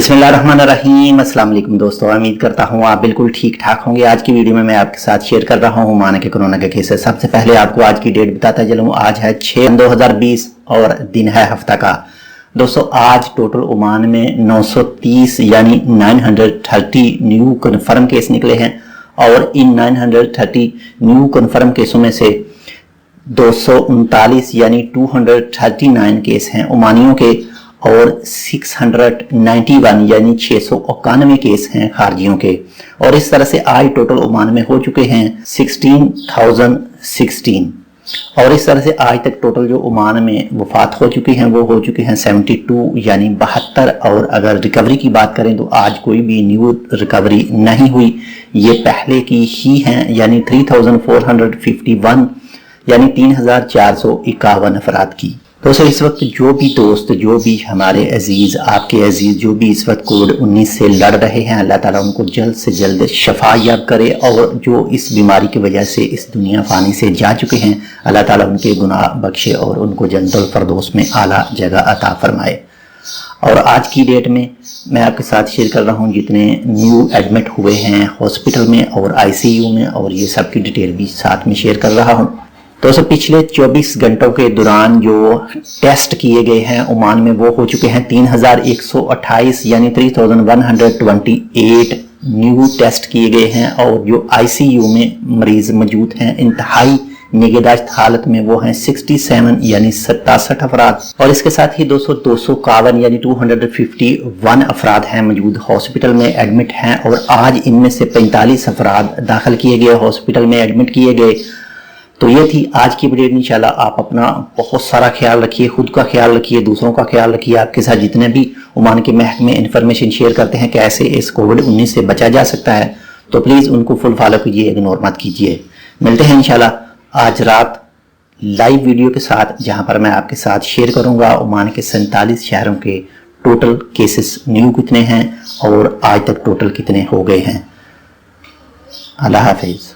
बिस्मिल्लाहिर्रहमानिर्रहीम। अस्सलाम वालेकुम दोस्तों, उम्मीद करता हूँ आप बिल्कुल ठीक ठाक होंगे। आज की वीडियो में मैं आपके साथ शेयर कर रहा हूँ ओमान के कोरोना के केसेस। सबसे पहले आपको आज की डेट बताता चलूँ, आज है 6/2020 और दिन है हफ्ता का। दोस्तों आज टोटल ओमान में 930 यानी 930 न्यू कन्फर्म केस निकले हैं और इन 930 न्यू कन्फर्म केसों में से 239 यानी 239 केस हैं ओमानियों के और 691 यानी 691 केस हैं खारजियों के। और इस तरह से आज टोटल ओमान में हो चुके हैं 16,016। और इस तरह से आज तक टोटल जो ओमान में वफात हो चुकी हैं वो हो चुके हैं 72 यानी 72। और अगर रिकवरी की बात करें तो आज कोई भी न्यू रिकवरी नहीं हुई, ये पहले की ही हैं यानी 3451 यानी 3451 अफराद की। दोस्तों इस वक्त जो भी दोस्त, जो भी हमारे अजीज, आपके अजीज जो भी इस वक्त कोविड-19 से लड़ रहे हैं, अल्लाह ताला उनको जल्द से जल्द शफा याब करे। और जो इस बीमारी की वजह से इस दुनिया फानी से जा चुके हैं, अल्लाह ताला उनके गुनाह बख्शे और उनको जन्नतुल फरदौस में आला जगह अता फरमाए। और आज की डेट में मैं आपके साथ शेयर कर रहा हूँ जितने न्यू एडमिट हुए हैं हॉस्पिटल में और ICU में, और ये सब की डिटेल भी साथ में शेयर कर रहा हूँ। दोस्तों पिछले 24 घंटों के दौरान जो टेस्ट किए गए हैं ओमान में वो हो चुके हैं 3128 यानी 3128 न्यू टेस्ट किए गए हैं। और जो ICU में मरीज मौजूद हैं इंतहाई निगहदाश्त हालत में वो हैं 67 यानी 67 अफराद। और इसके साथ ही 251 यानी 251 अफराद हैं मौजूद हॉस्पिटल में एडमिट हैं। और आज इनमें से 45 अफराद दाखिल किए गए, हॉस्पिटल में एडमिट किए गए। तो ये थी आज की वीडियो। इंशाल्लाह आप अपना बहुत सारा ख्याल रखिए, खुद का ख्याल रखिए, दूसरों का ख्याल रखिए। आपके साथ जितने भी ओमान के महकमे इन्फॉर्मेशन शेयर करते हैं कैसे इस कोविड-19 से बचा जा सकता है, तो प्लीज़ उनको फुल फॉलो कीजिए, इग्नोर मत कीजिए। मिलते हैं इंशाल्लाह आज रात लाइव वीडियो के साथ, जहां पर मैं आपके साथ शेयर करूंगा ओमान के 47 शहरों के टोटल केसेस न्यू कितने हैं और आज तक टोटल कितने हो गए हैं। अल्लाह हाफिज।